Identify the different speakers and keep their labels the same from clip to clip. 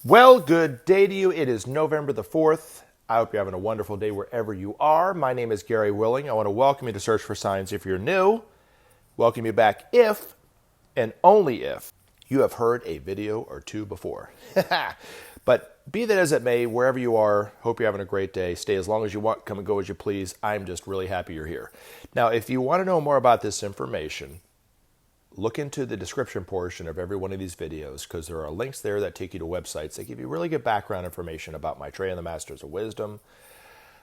Speaker 1: Well, good day to you. It is November the 4th. I hope you're having a wonderful day wherever you are. My name is Gary Willing. I want to welcome you to Search for Signs if you're new. Welcome you back if, and only if, you have heard a video or two before. But be that as it may, wherever you are, hope you're having a great day. Stay as long as you want, come and go as you please. I'm just really happy you're here. Now, if you want to know more about this information, look into the description portion of every one of these videos because there are links there that take you to websites that give you really good background information about Maitreya and the Masters of Wisdom,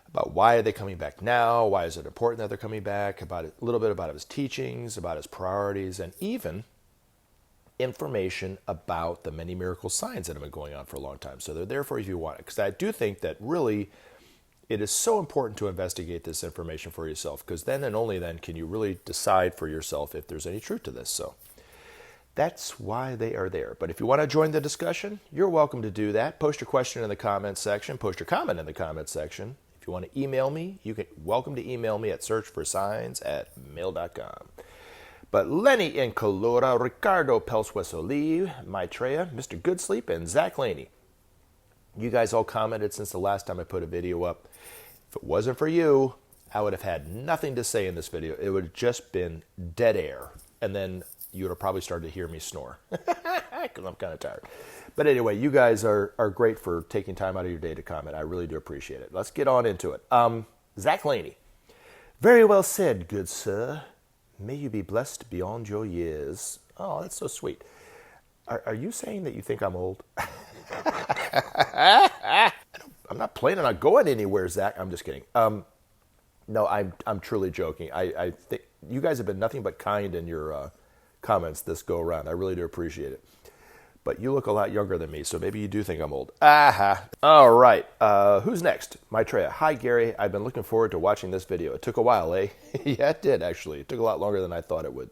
Speaker 1: about why are they coming back now, why is it important that they're coming back, about a little bit about his teachings, about his priorities, and even information about the many miracle signs that have been going on for a long time. So they're there for you if you want it, because I do think that really it is so important to investigate this information for yourself, because then and only then can you really decide for yourself if there's any truth to this. So that's why they are there. But if you want to join the discussion, you're welcome to do that. Post your question in the comments section. Post your comment in the comments section. If you want to email me, you can welcome to email me at searchforsigns@mail.com. But Lenny in Calora, Ricardo Pelswesoli, Maitreya, Mr. Goodsleep, and Zach Laney. You guys all commented since the last time I put a video up. If it wasn't for you, I would have had nothing to say in this video. It would have just been dead air. And then you would have probably started to hear me snore. Because I'm kind of tired. But anyway, you guys are great for taking time out of your day to comment. I really do appreciate it. Let's get on into it. Zach Laney. Very well said, good sir. May you be blessed beyond your years. Oh, that's so sweet. Are you saying that you think I'm old? I'm not planning on going anywhere, Zach. I'm just kidding. No, I'm truly joking. I think you guys have been nothing but kind in your comments this go around. I really do appreciate it. But you look a lot younger than me, so maybe you do think I'm old. Aha. All right. Who's next? Maitreya. Hi, Gary. I've been looking forward to watching this video. It took a while, eh? Yeah, it did, actually. It took a lot longer than I thought it would.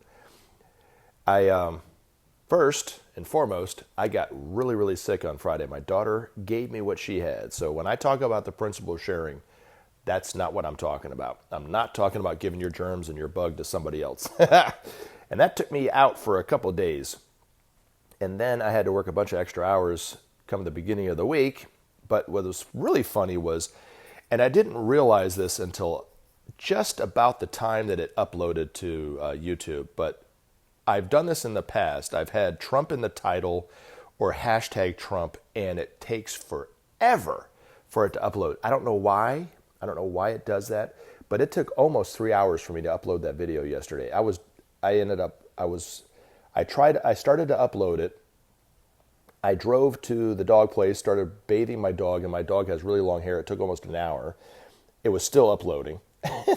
Speaker 1: First and foremost, I got really, really sick on Friday. My daughter gave me what she had. So when I talk about the principle of sharing, that's not what I'm talking about. I'm not talking about giving your germs and your bug to somebody else. And that took me out for a couple of days. And then I had to work a bunch of extra hours come the beginning of the week. But what was really funny was, and I didn't realize this until just about the time that it uploaded to YouTube, but I've done this in the past. I've had Trump in the title or hashtag Trump, and it takes forever for it to upload. I don't know why. I don't know why it does that, but it took almost 3 hours for me to upload that video yesterday. I started to upload it. I drove to the dog place, started bathing my dog, and my dog has really long hair. It took almost an hour. It was still uploading.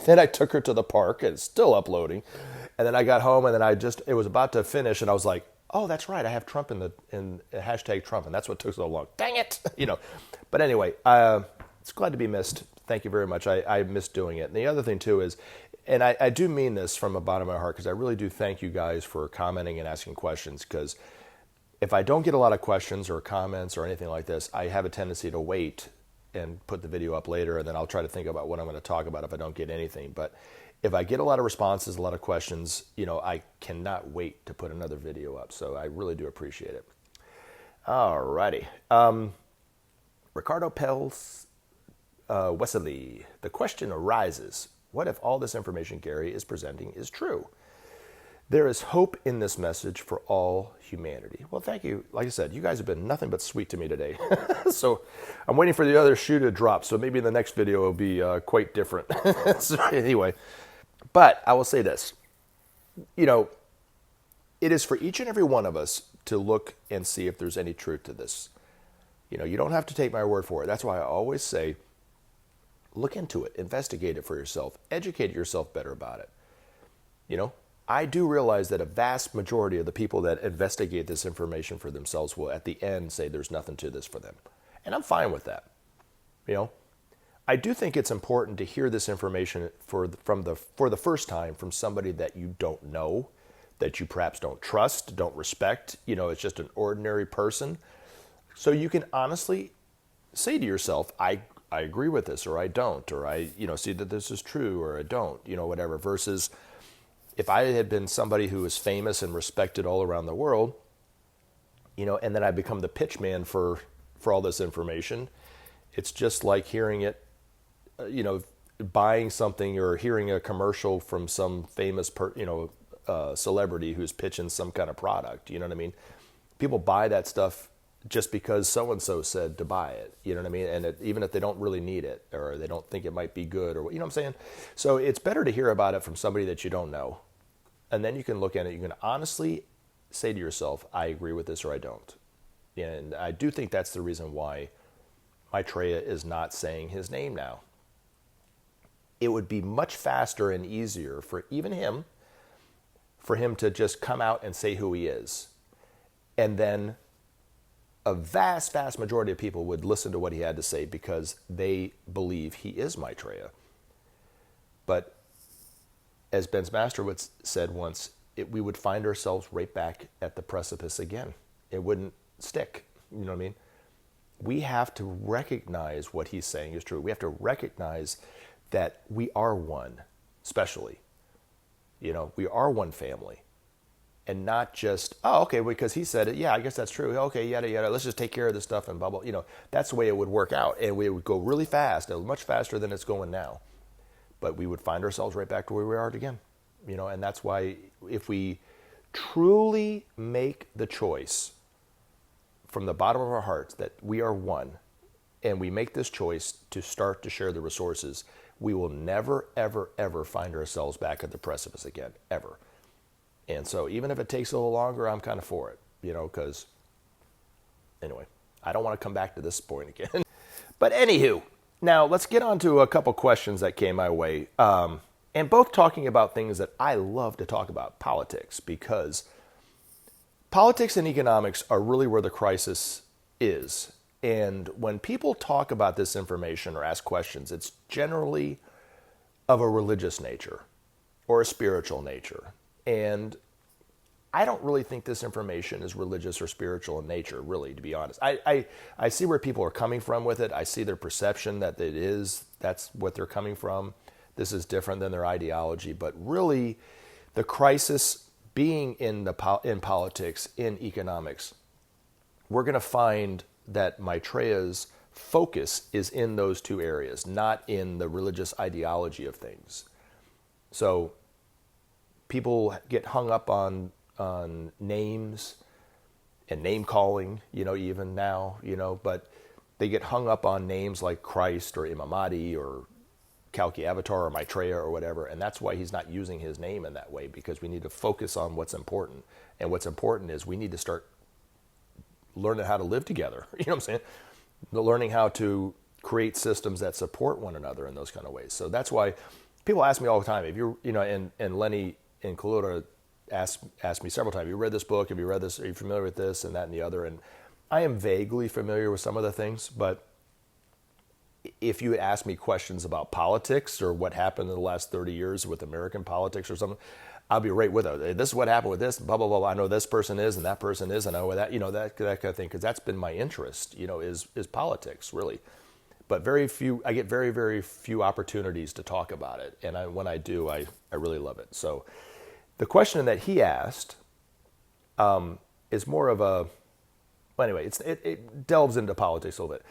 Speaker 1: Then I took her to the park, and it's still uploading. And then I got home, and then it was about to finish, and I was like, oh, that's right, I have Trump in hashtag Trump, and that's what took so long. Dang it! But anyway, it's glad to be missed. Thank you very much. I missed doing it. And the other thing, too, is, and I do mean this from the bottom of my heart, because I really do thank you guys for commenting and asking questions, because if I don't get a lot of questions or comments or anything like this, I have a tendency to wait and put the video up later, and then I'll try to think about what I'm going to talk about if I don't get anything. But if I get a lot of responses, a lot of questions, I cannot wait to put another video up. So I really do appreciate it. All righty. Ricardo Pels Wesley. The question arises, what if all this information Gary is presenting is true? There is hope in this message for all humanity. Well, thank you. Like I said, you guys have been nothing but sweet to me today. So I'm waiting for the other shoe to drop. So maybe the next video will be quite different. So anyway, but I will say this. It is for each and every one of us to look and see if there's any truth to this. You don't have to take my word for it. That's why I always say, look into it, investigate it for yourself, educate yourself better about it. I do realize that a vast majority of the people that investigate this information for themselves will at the end say there's nothing to this for them. And I'm fine with that. I do think it's important to hear this information for the first time from somebody that you don't know, that you perhaps don't trust, don't respect. It's just an ordinary person. So you can honestly say to yourself, I agree with this, or I don't, or I see that this is true, or I don't, whatever, versus if I had been somebody who was famous and respected all around the world, and then I become the pitch man for for all this information. It's just like hearing it, buying something or hearing a commercial from some famous, celebrity who's pitching some kind of product. You know what I mean? People buy that stuff just because so-and-so said to buy it. You know what I mean? And even if they don't really need it or they don't think it might be good or, you know what I'm saying? So it's better to hear about it from somebody that you don't know. And then you can look at it. You can honestly say to yourself, I agree with this or I don't. And I do think that's the reason why Maitreya is not saying his name now. It would be much faster and easier for even him, for him to just come out and say who he is. And then a vast, vast majority of people would listen to what he had to say because they believe he is Maitreya. But as Ben Masterowitz said once, we would find ourselves right back at the precipice again. It wouldn't stick. You know what I mean? We have to recognize what he's saying is true. We have to recognize that we are one, especially. We are one family. And not just, oh, okay, because he said it, yeah, I guess that's true. Okay, yada, yada, let's just take care of this stuff and blah, blah. That's the way it would work out. And we would go really fast, much faster than it's going now. But we would find ourselves right back to where we are again. And that's why if we truly make the choice from the bottom of our hearts that we are one, and we make this choice to start to share the resources, we will never, ever, ever find ourselves back at the precipice again, ever. And so even if it takes a little longer, I'm kind of for it, because anyway, I don't want to come back to this point again. But anywho, now let's get on to a couple questions that came my way. And both talking about things that I love to talk about, politics, because politics and economics are really where the crisis is. And when people talk about this information or ask questions, it's generally of a religious nature or a spiritual nature. And I don't really think this information is religious or spiritual in nature, really, to be honest. I see where people are coming from with it. I see their perception that it is. That's what they're coming from. This is different than their ideology. But really, the crisis being in politics, in economics, we're going to find that Maitreya's focus is in those two areas, not in the religious ideology of things. So people get hung up on names and name calling, even now, but they get hung up on names like Christ or Imam Mahdi or Kalki Avatar or Maitreya or whatever, and that's why he's not using his name in that way, because we need to focus on what's important. And what's important is we need to start learning how to live together, you know what I'm saying? Learning how to create systems that support one another in those kind of ways. So that's why people ask me all the time, if you're, and Lenny in Tlacote asked me several times, have you read this book? Have you read this? Are you familiar with this and that and the other? And I am vaguely familiar with some of the things, but if you had asked me questions about politics or what happened in the last 30 years with American politics or something, I'll be right with it. This is what happened with this, blah, blah, blah. I know this person is and that person is, and I know that, that kind of thing, because that's been my interest, is politics, really. But I get very, very few opportunities to talk about it. And when I do, I really love it. So the question that he asked is more of a, well, anyway, it delves into politics a little bit.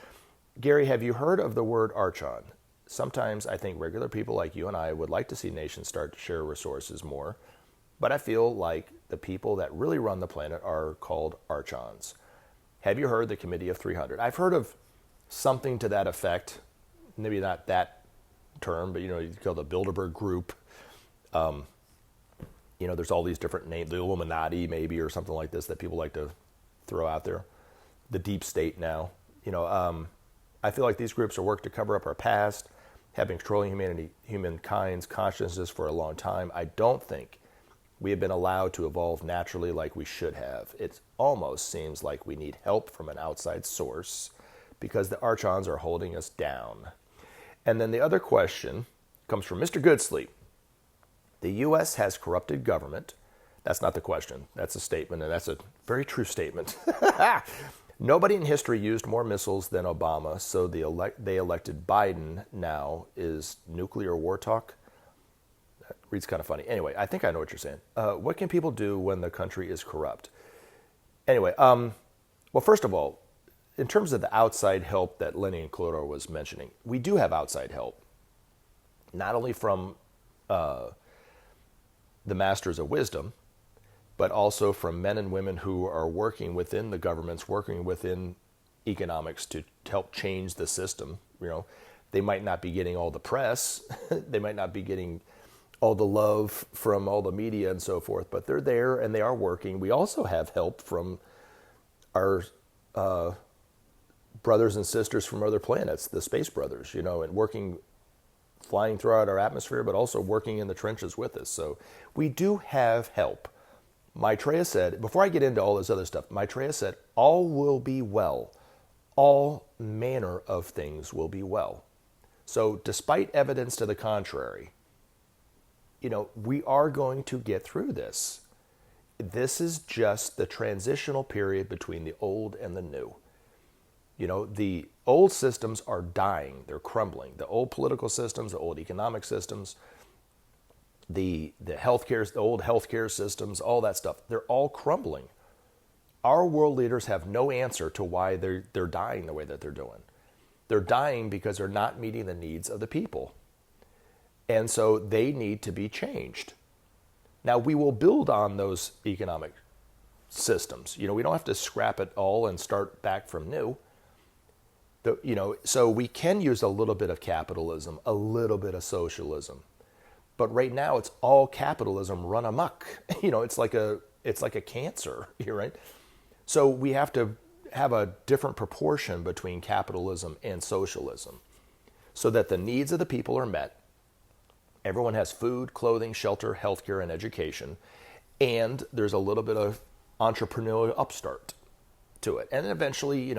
Speaker 1: Gary, have you heard of the word archon? Sometimes I think regular people like you and I would like to see nations start to share resources more, but I feel like the people that really run the planet are called archons. Have you heard the Committee of 300? I've heard of something to that effect, maybe not that term, but you call the Bilderberg Group. There's all these different names, the Illuminati maybe, or something like this that people like to throw out there. The deep state now, I feel like these groups are work to cover up our past, have been controlling humankind's consciousness for a long time. I don't think we have been allowed to evolve naturally like we should have. It almost seems like we need help from an outside source because the archons are holding us down. And then the other question comes from Mr. Goodsleep. The U.S. has corrupted government. That's not the question. That's a statement, and that's a very true statement. Nobody in history used more missiles than Obama, so they elected Biden now. Is nuclear war talk? That reads kind of funny. Anyway, I think I know what you're saying. What can people do when the country is corrupt? Anyway, well, first of all, in terms of the outside help that Lenny and Clodagh was mentioning, we do have outside help, not only from the masters of wisdom, but also from men and women who are working within the governments, working within economics to help change the system. They might not be getting all the press, they might not be getting all the love from all the media and so forth, but they're there and they are working. We also have help from our brothers and sisters from other planets, the space brothers, and working, flying throughout our atmosphere, but also working in the trenches with us. So we do have help. Maitreya said, before I get into all this other stuff, Maitreya said, all will be well. All manner of things will be well. So despite evidence to the contrary, we are going to get through this. This is just the transitional period between the old and the new. The old systems are dying. They're crumbling. The old political systems, the old economic systems, the healthcare, the old healthcare systems, all that stuff, they're all crumbling. Our world leaders have no answer to why they're dying the way that they're doing. They're dying because they're not meeting the needs of the people. And so they need to be changed. Now, we will build on those economic systems. We don't have to scrap it all and start back from new. So we can use a little bit of capitalism, a little bit of socialism. But right now, it's all capitalism run amok. It's like a cancer, right? So we have to have a different proportion between capitalism and socialism so that the needs of the people are met. Everyone has food, clothing, shelter, healthcare, and education. And there's a little bit of entrepreneurial upstart to it. And then eventually,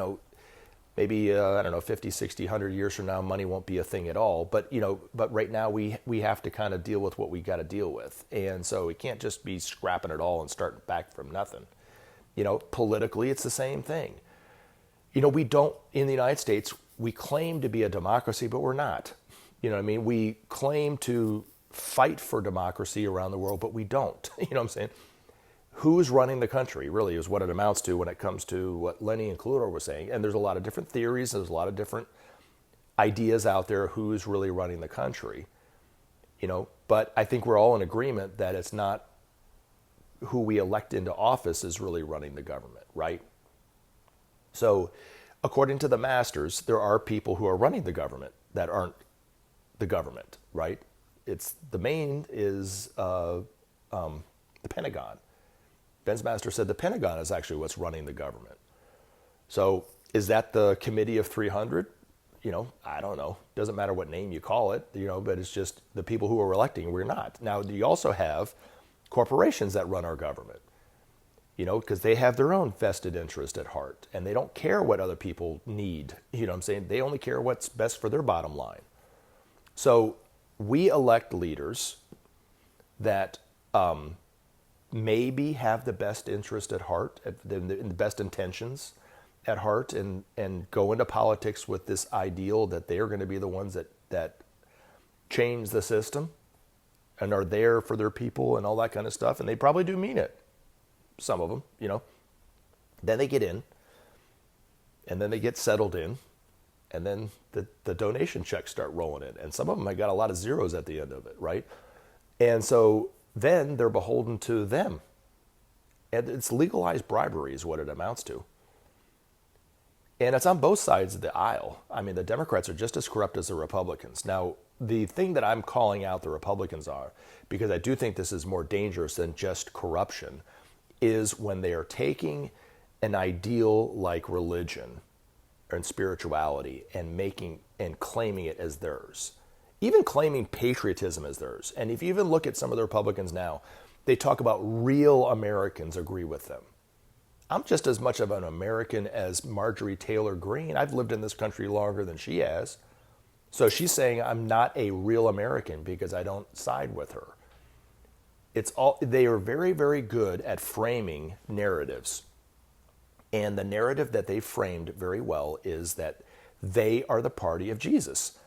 Speaker 1: maybe, 50, 60, 100 years from now, money won't be a thing at all. But, but right now we have to kind of deal with what we got to deal with. And so we can't just be scrapping it all and starting back from nothing. Politically, it's the same thing. We don't, in the United States, we claim to be a democracy, but we're not. We claim to fight for democracy around the world, but we don't. What I'm saying? Who's running the country really is what it amounts to when it comes to what Lenny and Clodagh were saying. And there's a lot of different theories. There's a lot of different ideas out there who's really running the country. But I think we're all in agreement that it's not who we elect into office is really running the government, right? So according to the masters, there are people who are running the government that aren't the government, right? The main is the Pentagon. Ben's master said the Pentagon is actually what's running the government. So is that the Committee of 300? I don't know. Doesn't matter what name you call it, but it's just the people who are electing, we're not. Now, you also have corporations that run our government, because they have their own vested interest at heart, and they don't care what other people need. What I'm saying? They only care what's best for their bottom line. So we elect leaders that maybe have the best interest at heart, the best intentions at heart, and go into politics with this ideal that they are going to be the ones that change the system and are there for their people and all that kind of stuff. And they probably do mean it. Some of them, Then they get in, and then they get settled in, and then the donation checks start rolling in. And some of them have got a lot of zeros at the end of it, right? And so then they're beholden to them. And it's legalized bribery is what it amounts to. And it's on both sides of the aisle. I mean, the Democrats are just as corrupt as the Republicans. Now, the thing that I'm calling out the Republicans are, because I do think this is more dangerous than just corruption, is when they are taking an ideal like religion and spirituality and claiming it as theirs. Even claiming patriotism as theirs. And if you even look at some of the Republicans now, they talk about real Americans agree with them. I'm just as much of an American as Marjorie Taylor Greene. I've lived in this country longer than she has. So she's saying I'm not a real American because I don't side with her. They are very, very good at framing narratives. And the narrative that they framed very well is that they are the party of Jesus.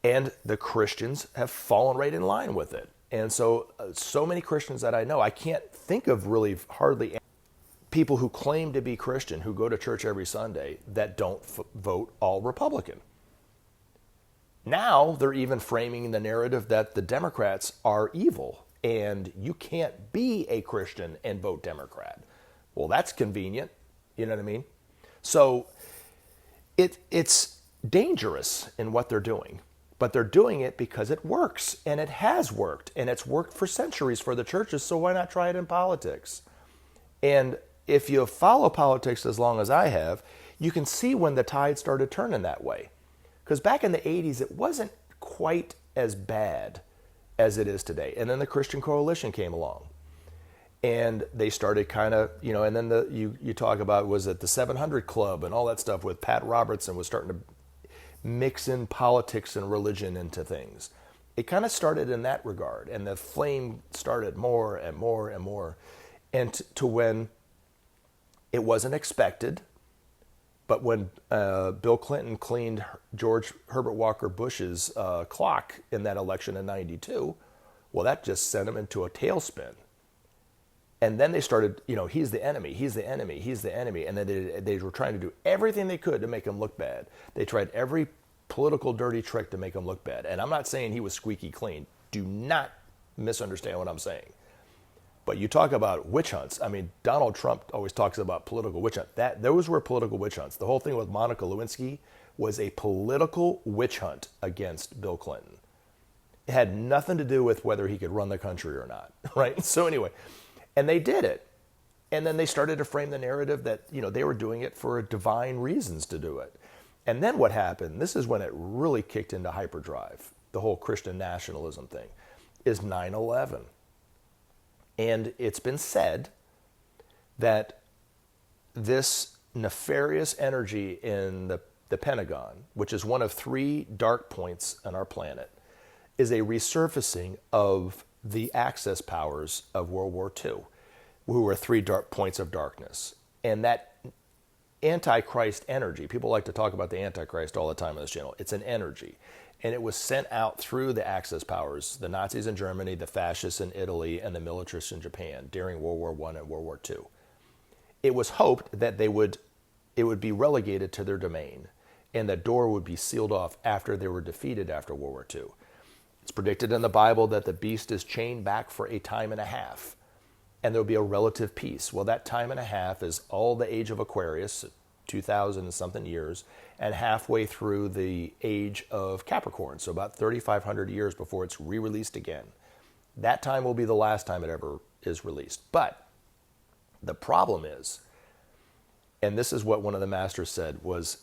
Speaker 1: And the Christians have fallen right in line with it. And so many Christians that I know, I can't think of really hardly people who claim to be Christian, who go to church every Sunday, that don't vote all Republican. Now they're even framing the narrative that the Democrats are evil and you can't be a Christian and vote Democrat. Well, that's convenient. You know what I mean? So it's dangerous in what they're doing, but they're doing it because it works, and it has worked, and it's worked for centuries for the churches, so why not try it in politics? And if you follow politics as long as I have, you can see when the tide started turning that way. Because back in the 80s, it wasn't quite as bad as it is today. And then the Christian Coalition came along. And they started kind of, and then you talk about, was it the 700 Club and all that stuff with Pat Robertson was starting to mix in politics and religion into things. It kind of started in that regard. And the flame started more and more and more. And to when it wasn't expected, but when Bill Clinton cleaned George Herbert Walker Bush's clock in that election in '92, well, that just sent him into a tailspin. And then they started, he's the enemy, he's the enemy, he's the enemy. And then they were trying to do everything they could to make him look bad. They tried every political dirty trick to make him look bad. And I'm not saying he was squeaky clean. Do not misunderstand what I'm saying. But you talk about witch hunts. I mean, Donald Trump always talks about political witch hunts. Those were political witch hunts. The whole thing with Monica Lewinsky was a political witch hunt against Bill Clinton. It had nothing to do with whether he could run the country or not, right? So anyway, and they did it. And then they started to frame the narrative that, they were doing it for divine reasons to do it. And then what happened, this is when it really kicked into hyperdrive, the whole Christian nationalism thing, is 9/11. And it's been said that this nefarious energy in the Pentagon, which is one of 3 dark points on our planet, is a resurfacing of the Axis powers of World War II, who were 3 dark points of darkness. And that Antichrist energy, people like to talk about the Antichrist all the time on this channel, it's an energy. And it was sent out through the Axis powers, the Nazis in Germany, the fascists in Italy, and the militarists in Japan during World War I and World War II. It was hoped that it would be relegated to their domain, and the door would be sealed off after they were defeated after World War II. It's predicted in the Bible that the beast is chained back for a time and a half, and there'll be a relative peace. Well, that time and a half is all the age of Aquarius, 2,000 and something years, and halfway through the age of Capricorn, so about 3,500 years before it's re-released again. That time will be the last time it ever is released. But the problem is, and this is what one of the masters said, was,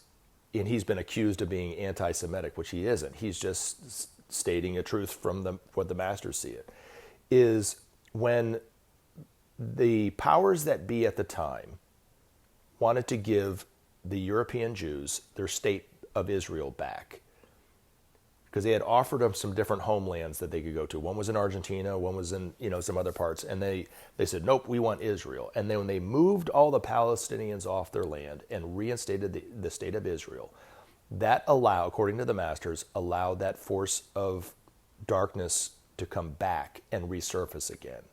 Speaker 1: and he's been accused of being anti-Semitic, which he isn't. He's just stating a truth from what the masters see it, is when the powers that be at the time wanted to give the European Jews their state of Israel back, because they had offered them some different homelands that they could go to. One was in Argentina, one was in some other parts, and they said, nope, we want Israel. And then when they moved all the Palestinians off their land and reinstated the state of Israel, that according to the masters, allowed that force of darkness to come back and resurface again.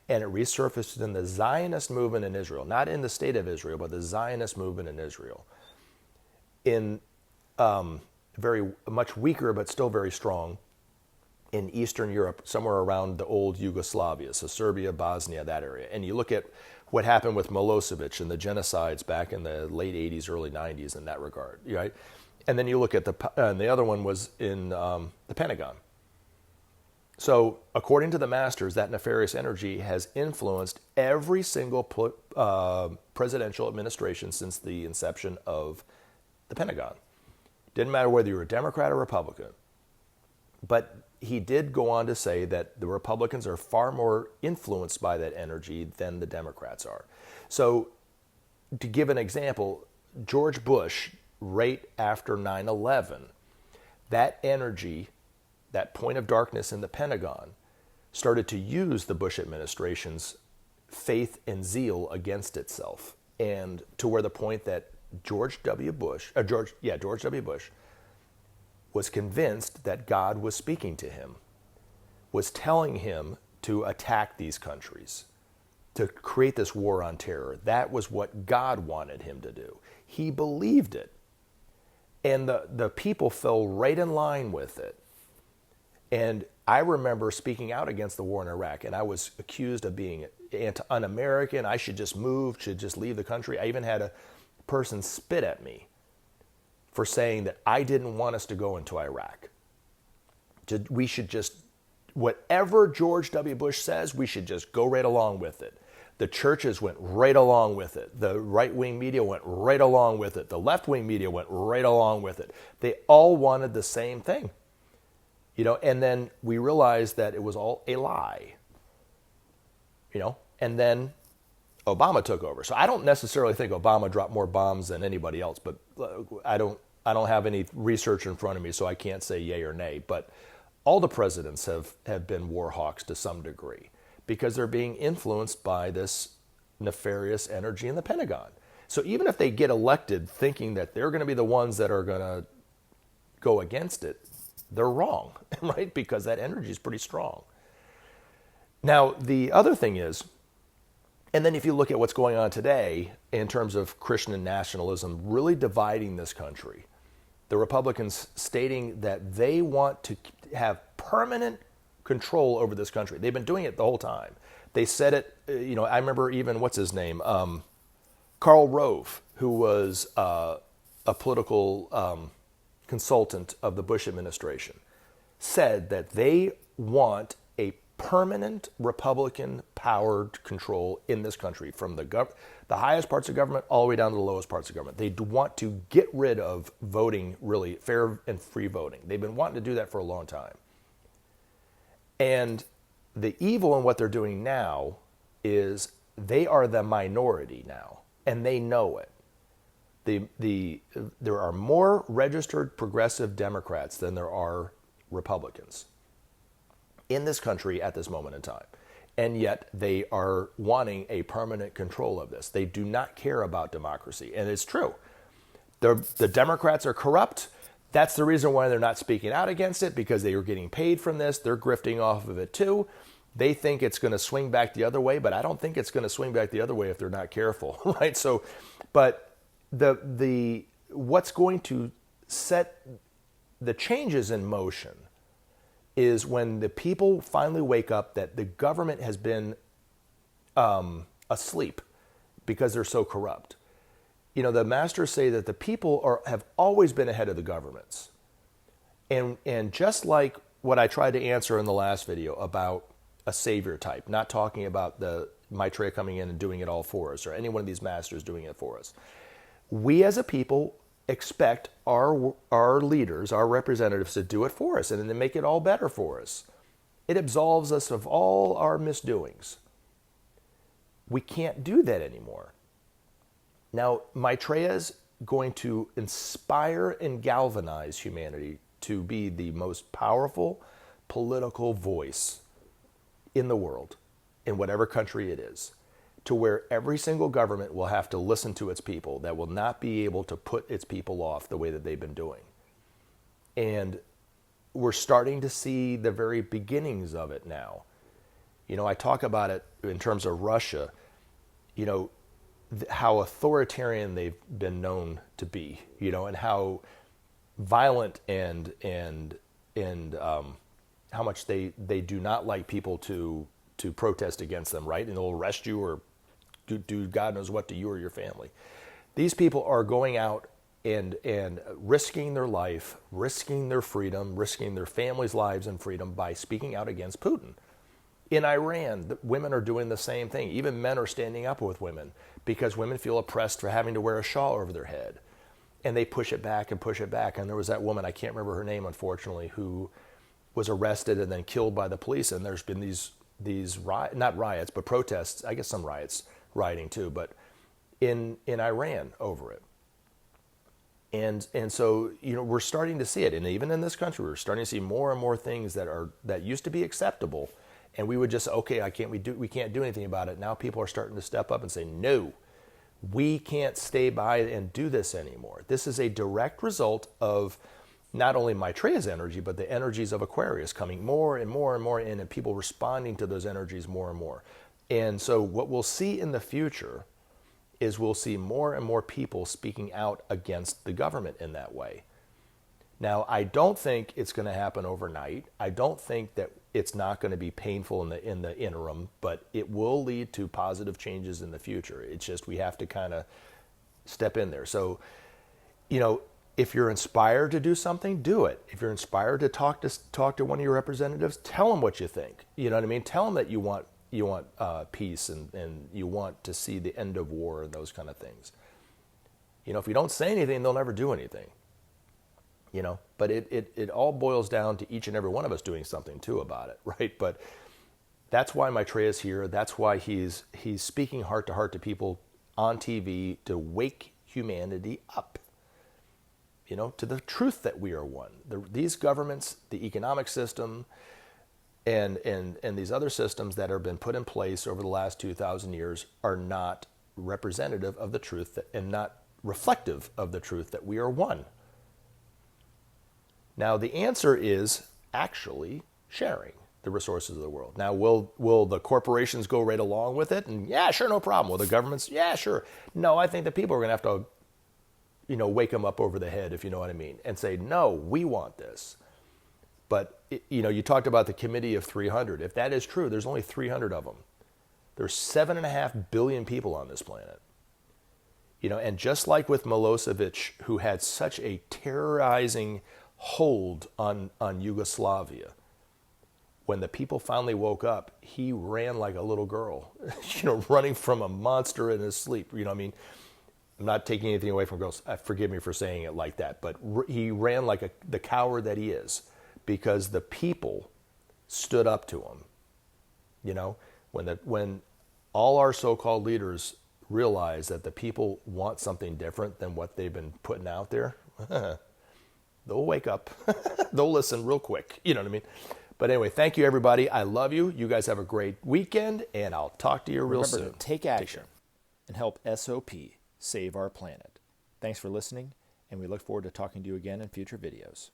Speaker 1: And it resurfaced in the Zionist movement in Israel, not in the state of Israel, but the Zionist movement in Israel, in very much weaker but still very strong in Eastern Europe, somewhere around the old Yugoslavia, so Serbia, Bosnia, that area. And you look at what happened with Milosevic and the genocides back in the late 80s, early 90s in that regard, right? And then you look at the other one was in the Pentagon. So, according to the masters, that nefarious energy has influenced every single presidential administration since the inception of the Pentagon. Didn't matter whether you were a Democrat or Republican. But he did go on to say that the Republicans are far more influenced by that energy than the Democrats are. So, to give an example, George Bush, right after 9/11, that energy, that point of darkness in the Pentagon, started to use the Bush administration's faith and zeal against itself, and to where the point that George W. Bush was convinced that God was speaking to him, was telling him to attack these countries, to create this war on terror. That was what God wanted him to do. He believed it. And the people fell right in line with it. And I remember speaking out against the war in Iraq, and I was accused of being un-American. I should just move, should just leave the country. I even had a person spit at me for saying that I didn't want us to go into Iraq. We should just, whatever George W. Bush says, we should just go right along with it. The churches went right along with it. The right-wing media went right along with it. The left-wing media went right along with it. They all wanted the same thing. And then we realized that it was all a lie. And then Obama took over. So I don't necessarily think Obama dropped more bombs than anybody else, but I don't have any research in front of me, so I can't say yay or nay. But all the presidents have been war hawks to some degree, because they're being influenced by this nefarious energy in the Pentagon. So even if they get elected thinking that they're going to be the ones that are going to go against it, they're wrong, right? Because that energy is pretty strong. Now, the other thing is, and then if you look at what's going on today in terms of Christian nationalism really dividing this country, the Republicans stating that they want to have permanent control over this country. They've been doing it the whole time. They said it, I remember even, what's his name? Karl Rove, who was a political consultant of the Bush administration, said that they want a permanent Republican-powered control in this country, from the highest parts of government all the way down to the lowest parts of government. They want to get rid of voting, really, fair and free voting. They've been wanting to do that for a long time. And the evil in what they're doing now is they are the minority now, and they know it. There are more registered progressive Democrats than there are Republicans in this country at this moment in time. And yet they are wanting a permanent control of this. They do not care about democracy. And it's true. The Democrats are corrupt. That's the reason why they're not speaking out against it, because they are getting paid from this. They're grifting off of it too. They think it's going to swing back the other way, but I don't think it's going to swing back the other way if they're not careful, right? So, but the what's going to set the changes in motion is when the people finally wake up that the government has been asleep because they're so corrupt. The masters say that the people have always been ahead of the governments. And just like what I tried to answer in the last video about a savior type, not talking about the Maitreya coming in and doing it all for us, or any one of these masters doing it for us. We as a people expect our leaders, our representatives, to do it for us and to make it all better for us. It absolves us of all our misdoings. We can't do that anymore. Now, Maitreya is going to inspire and galvanize humanity to be the most powerful political voice in the world, in whatever country it is, to where every single government will have to listen to its people, that will not be able to put its people off the way that they've been doing. And we're starting to see the very beginnings of it now. I talk about it in terms of Russia, how authoritarian they've been known to be, and how violent and how much they do not like people to protest against them, right? And they'll arrest you or do God knows what to you or your family. These people are going out and risking their life, risking their freedom, risking their families' lives and freedom by speaking out against Putin. In Iran, the women are doing the same thing. Even men are standing up with women because women feel oppressed for having to wear a shawl over their head. And they push it back and push it back. And there was that woman, I can't remember her name, unfortunately, who was arrested and then killed by the police. And there's been these not riots, but protests, I guess some rioting too, but in Iran over it. And so, we're starting to see it. And even in this country, we're starting to see more and more things that used to be acceptable. And we would just say, okay, we can't do anything about it. Now people are starting to step up and say, no, we can't stay by and do this anymore. This is a direct result of not only Maitreya's energy, but the energies of Aquarius coming more and more and more in, and people responding to those energies more and more. And so what we'll see in the future is we'll see more and more people speaking out against the government in that way. Now, I don't think it's going to happen overnight. I don't think that it's not going to be painful in the interim, but it will lead to positive changes in the future. It's just we have to kind of step in there. So, if you're inspired to do something, do it. If you're inspired to talk to one of your representatives, tell them what you think. You know what I mean? Tell them that you want peace and you want to see the end of war and those kind of things. If you don't say anything, they'll never do anything. But it all boils down to each and every one of us doing something too about it, right? But that's why Maitreya is here. That's why he's speaking heart to heart to people on TV to wake humanity up, to the truth that we are one. These governments, the economic system, and these other systems that have been put in place over the last 2,000 years are not representative of the truth and not reflective of the truth that we are one. Now, the answer is actually sharing the resources of the world. Now, will the corporations go right along with it? And yeah, sure, no problem. Will the governments? Yeah, sure. No, I think the people are going to have to, wake them up over the head, if you know what I mean, and say, no, we want this. But, you talked about the committee of 300. If that is true, there's only 300 of them. There's 7.5 billion people on this planet. And just like with Milosevic, who had such a terrorizing hold on Yugoslavia, when the people finally woke up, he ran like a little girl, running from a monster in his sleep. I'm not taking anything away from girls. Forgive me for saying it like that, but he ran like the coward that he is, because the people stood up to him. When all our so-called leaders realize that the people want something different than what they've been putting out there, they'll wake up. They'll listen real quick. You know what I mean? But anyway, thank you, everybody. I love you. You guys have a great weekend, and I'll talk to you real soon.
Speaker 2: Remember to take action and help SOP save our planet. Thanks for listening, and we look forward to talking to you again in future videos.